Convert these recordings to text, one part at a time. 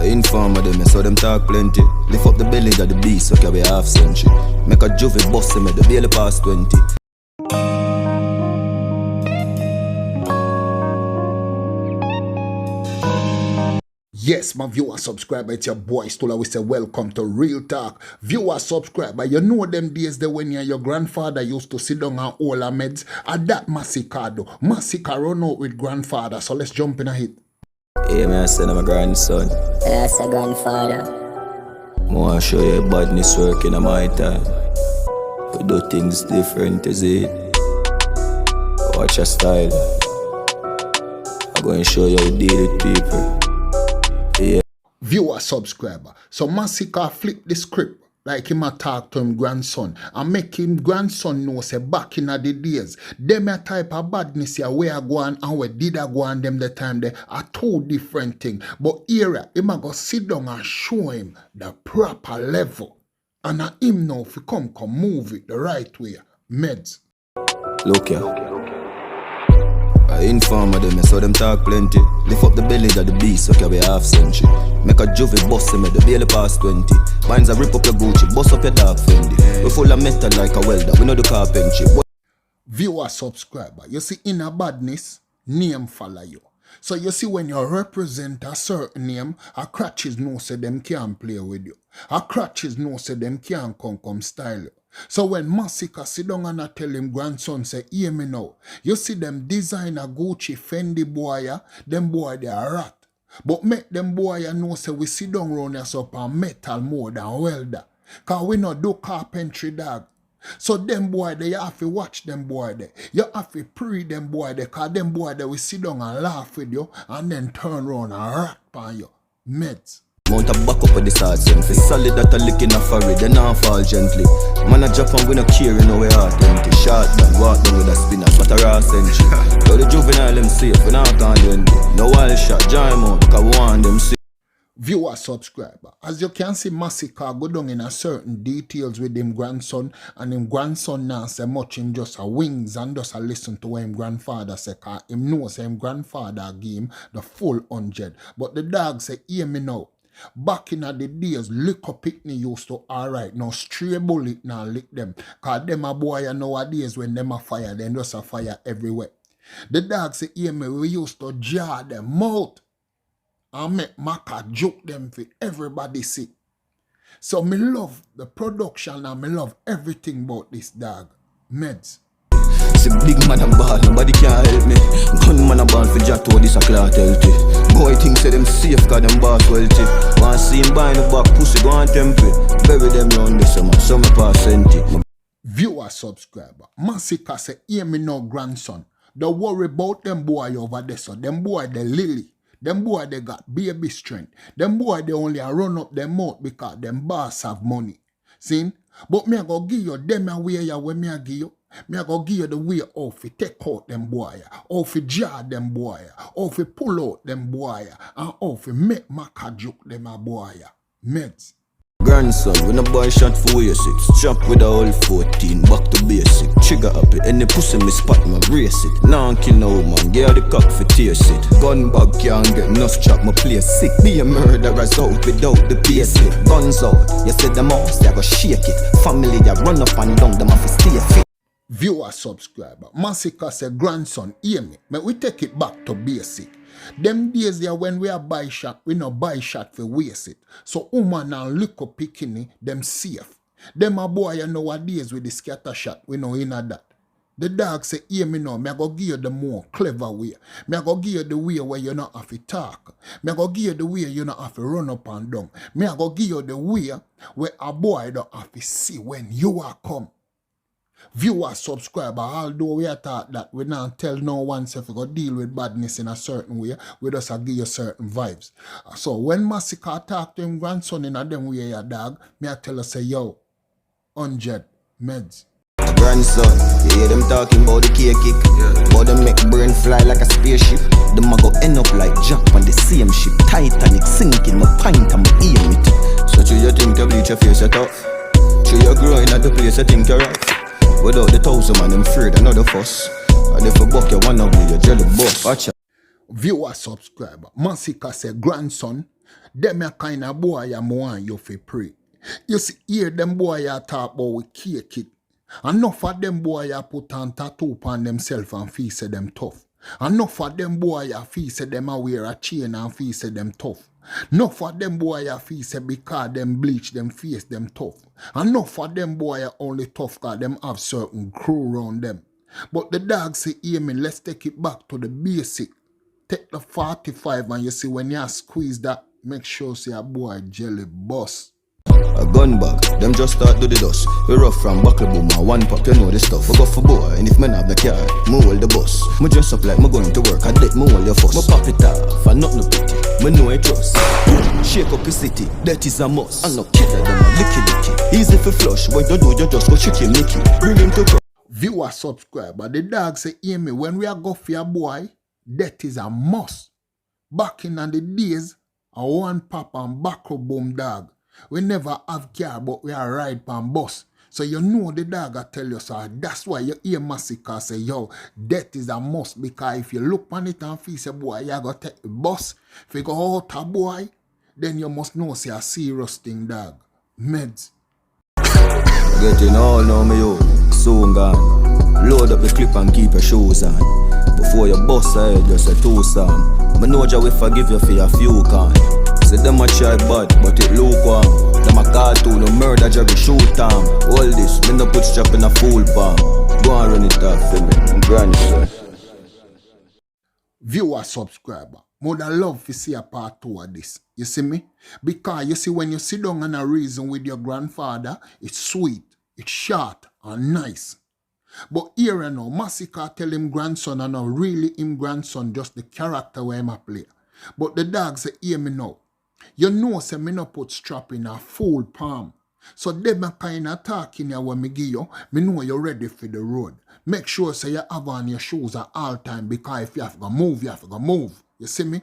Informer them, so them talk plenty. Lift up the belly of the beast, so carry half century. Make a juvie bust him at the barely past 20. Yes, my viewer subscriber, it's your boy Djstullaa. We say welcome to Real Talk. Viewer subscriber, you know them days there when your grandfather used to sit down and all our meds. And that Masicka though. Masicka run out with grandfather, so let's jump in a hit. Hey man, I said I'm a grandson. That's a grandfather. I want to show you badness working in my time. We do things different, is it? Watch your style. I'm going to show you how to deal with people. Yeah. Viewer subscriber. So Masicka flip the script like him a talk to him grandson and make him grandson know say back in the days, them a type of badness here where I go on and where did I go on them the time they are two different things. But here him a go sit down and show him the proper level. And him now if he come move it the right way. Meds. Look here. Informer them, so them talk plenty. Lift up the belly of the beast, so carry half century. Make a juvie bust him at the barely past 20. Mine's a rip up your Gucci, bust up your dark Fendi. We full of metal like a welder, we know the carpentry. Viewer subscriber, you see in a badness, name follow you. So you see when you represent a certain name, a crutches know say them can't play with you. A crutches know say them can't come style you. So when Masicka sit down and I tell him grandson say, hear me now, you see them designer Gucci Fendi boy, them boy they are rat. But make them boy know say we sit down round us up on metal more than welder. Cause we not do carpentry dog. So them boy they you have to watch them boy there. You have to pre them boy there, cause them boy they will sit down and laugh with you and then turn around and rat on you. Meds. Mount a back up of the side for solid that a lick in a forehead, then not fall gently. Man a Japan we no care, you know we are empty. Short man, walk down with a spinner, but a raw century. So the juvenile them safe, we not can't do anything. No wild shot, join them out, cause we want them see. Viewer subscriber, as you can see Masicka go down in a certain details with him grandson, and him grandson now say much in just a wings and just a listen to what him grandfather say, cause him knows him grandfather give him the full 100. But the dog say, hear me now. Back in the days, liquor picnic used to alright. Now stray bullet now lick them. Cause them a boy nowadays when them a fire, then just a fire everywhere. The dog say, hear me, we used to jar them out and make Maka joke them for everybody see. So me love the production and me love everything about this dog. Meds. See big man and bad, nobody can help me. Gunman a band for Jack to this a clout healthy. Boy think say them safe cause them boss wealthy. Want see him buy the back pussy go and temple. Bury them round this summer, some pass empty. Viewer subscriber, Masicka say, hear me now grandson. Don't worry about them boy over there, so them boy they lily. Them boy they got baby strength. Them boy they only run up their mouth because them boss have money. See? But me a go give you them a way ya when me a give you. Me a go give you the way how to take out them boy, how to jar them boy, how to pull out them boy, and how to make Maka joke them a boy. Meds. Grandson, when a boy shot for your 6, chop with a whole 14, back to basic. Trigger happy, any pussy me spot me brace it. Now kill no man, get the cock for tears it. Gun bag can't get enough chop, my place sick. Be a murderer's out without the basic. Guns out, you said the mouse, they go shake it. Family, they run up and down, them have to stay fit. Viewer subscriber, Masicka say grandson, hear me, but we take it back to basic. Them days there when we are buy shot, we no buy shot for waste it. So woman and liquor picking them safe. Them a boy nowadays with the scatter shot, we know in that. The dog say, hear me now, me I go give you the more clever way. Me I go give you the way where you not have to talk. Me I go give you the way you not have to run up and down. Me I go give you the way where a boy don't have to see when you are come. Viewer, subscriber, although we are taught that we not tell no one if we go deal with badness in a certain way, we just give you certain vibes. So when Masicka talk to him grandson in a them way your dog, me I tell us say, yo, 100 meds. Grandson, you hear them talking about the cake kick, about them make brain fly like a spaceship. Them a go end up like Jack on the same ship. Titanic sinking, my pint and my aim it. So you think you bleach your face, you tough. You growing at the place, you think you're right. Without the 1,000 man, I'm afraid another fuss. And if you buck you one ugly, you jelly buff. Watch out. Viewer subscriber, Masicka say grandson, Them a kind of boy ya want you fi pray. You see, hear them boy ya talk about we cake it. Enough of them boy ya put on tattoo upon themselves and feel say them tough. Enough of them boy ya feel say them a wear a chain and feel say them tough. Enough of them boy ya feel say because them bleach them face them tough. Enough of them boy ya only tough cause them have certain crew around them. But the dog say, hear me, let's take it back to the basic. Take the 45 and you see when you squeeze that, make sure say a boy jelly boss. A gun bag, them just start do the dust. We rough from buckle boom and one pop, you know the stuff. We go for boy, and if men have the car, me hold the bus. Me dress up like me going to work, I dead me hold your fuss. Me pop it off, and nothing no pity, me know it trust. Shake up the city, that is a must. And no killer, them a licky. Easy for flush, what you do, you just go trick him, Nicky. Bring him to Viewer subscriber, the dog say, hear me, when we are go for a boy, that is a must. Back in the days, a one pop and buckle boom dog. We never have car, but we are ride pan bus. So you know the dog I tell you, so that's why you hear Masicka say, yo, that is a must. Because if you look on it and feel say, boy, you gotta take the bus. If you go out a boy, then you must know say a serious thing, dog. Meds. getting all know me yo, soon gone. Load up the clip and keep your shoes on. Before you bust ahead, just a two-song. Me know Jah will forgive you for your few can. Say them a try bad, but it lukewarm. Them a cartoon, no murder, Jah go shoot them. All this, me no put strap in a fool palm. Go and run it off for me, grandson. Viewer subscriber, would love to see a part 2 of this. You see me? Because you see when you sit down and a reason with your grandfather, it's sweet, it's short and nice. But here and now, Masicka tell him grandson and not really him grandson, just the character where him a play. But the dog say, hear me now. You know say me no put strap in a full palm. So them a kind of talking here when me give you, me know you're ready for the road. Make sure say you have on your shoes at all time because if you have to move, you have to move. You see me?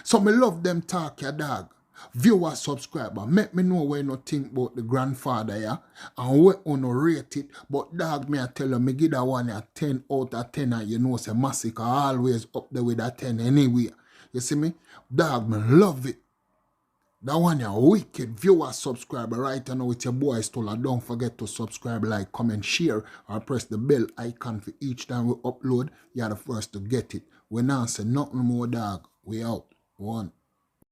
So me love them talk your dog. Viewer subscriber, make me know where you think about the grandfather yeah, and where you rate it. But dog, me I tell you, me give that one a 10 out of 10 and you know say Masicka always up there with a 10 anyway. You see me? Dog, me love it. That one a wicked. Viewer subscriber right now with your boy Djstullaa. Don't forget to subscribe, like, comment, share, or press the bell icon for each time we upload. You're the first to get it. We not say nothing more, dog. We out. One.